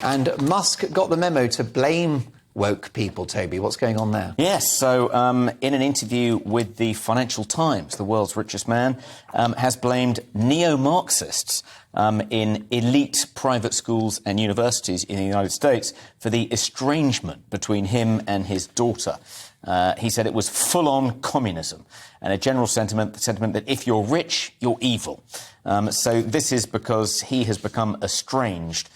And Musk got the memo to blame woke people, Toby. What's going on there? Yes, so in an interview with the Financial Times, the world's richest man has blamed neo-Marxists in elite private schools and universities in the United States for the estrangement between him and his daughter. He said it was full-on communism and a general sentiment that if you're rich, you're evil. So this is because he has become estranged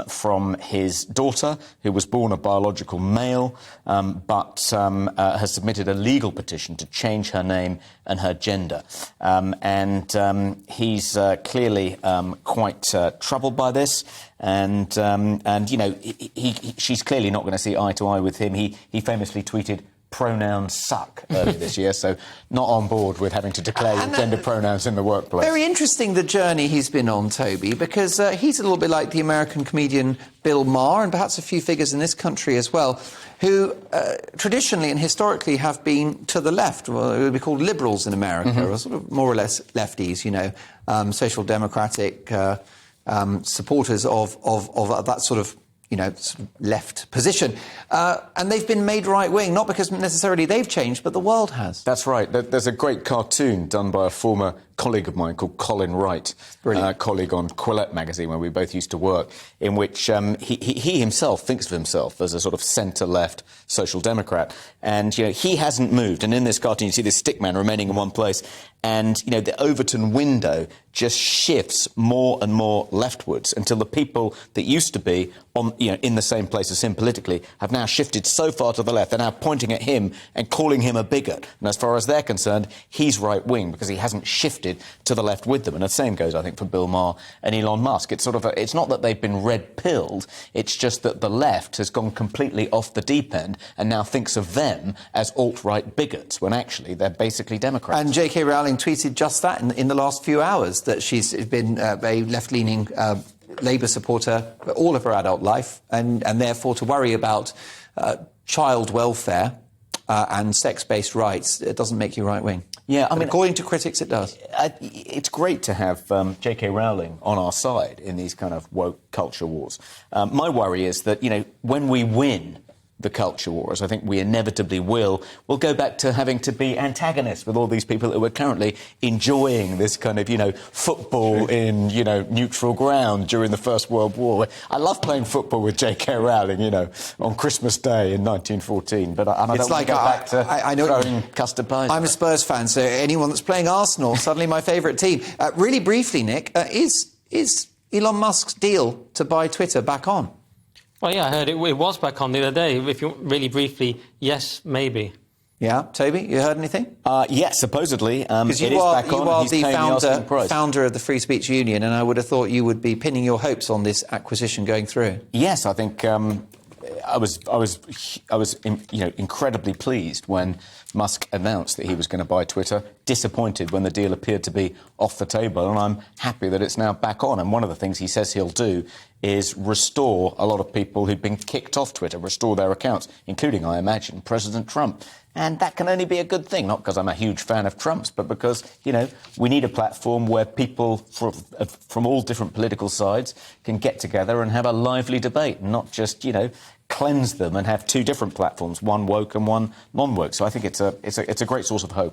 from his daughter, who was born a biological male, but has submitted a legal petition to change her name and her gender. He's clearly quite troubled by this. And you know, she's clearly not going to see eye to eye with him. He famously tweeted, "Pronouns suck," earlier this year, so not on board with having to declare your gender pronouns in the workplace. Very interesting, the journey he's been on, Toby, because he's a little bit like the American comedian Bill Maher, and perhaps a few figures in this country as well, who traditionally and historically have been to the left. Well, it would be called liberals in America, or sort of more or less lefties, you know, social democratic supporters of that sort of, you know, left position. And they've been made right-wing, not because necessarily they've changed, but the world has. That's right. There's a great cartoon done by a former colleague of mine called Colin Wright, colleague on Quillette magazine, where we both used to work, in which he himself thinks of himself as a sort of centre-left social democrat. And, you know, he hasn't moved. And in this cartoon, you see this stick man remaining in one place. And, you know, the Overton window just shifts more and more leftwards until the people that used to be on, you know, in the same place as him politically have now shifted so far to the left. They're now pointing at him and calling him a bigot. And as far as they're concerned, he's right-wing because he hasn't shifted to the left with them. And the same goes, I think, for Bill Maher and Elon Musk. It's sort of it's not that they've been red-pilled, it's just that the left has gone completely off the deep end and now thinks of them as alt-right bigots, when actually they're basically Democrats. And J.K. Rowling tweeted just that in the last few hours, that she's been a left-leaning Labour supporter all of her adult life, and therefore to worry about child welfare and sex-based rights, it doesn't make you right-wing. Yeah, I mean, according to critics, it does. It's great to have J.K. Rowling on our side in these kind of woke culture wars. My worry is that, you know, when we win the culture wars, I think we inevitably we'll go back to having to be antagonists with all these people who are currently enjoying this kind of, you know, football in, you know, neutral ground during the First World War. I love playing football with J.K. Rowling, you know, on Christmas Day in 1914, but I don't want to go back to throwing custard pies. I'm a Spurs fan, so anyone that's playing Arsenal, suddenly my favourite team. Really briefly, Nick, is Elon Musk's deal to buy Twitter back on? Well, yeah, I heard it was back on the other day. If you really briefly, yes, maybe. Yeah, Toby, you heard anything? Yes, supposedly. It is back on. You are the founder of the Free Speech Union, and I would have thought you would be pinning your hopes on this acquisition going through. Yes, I think I was incredibly pleased when Musk announced that he was going to buy Twitter, disappointed when the deal appeared to be off the table, and I'm happy that it's now back on. And one of the things he says he'll do is restore a lot of people who've been kicked off Twitter, restore their accounts, including, I imagine, President Trump. And that can only be a good thing, not because I'm a huge fan of Trump's, but because, you know, we need a platform where people from all different political sides can get together and have a lively debate, and not just, you know, cleanse them and have two different platforms, one woke and one non-woke. So I think it's a great source of hope.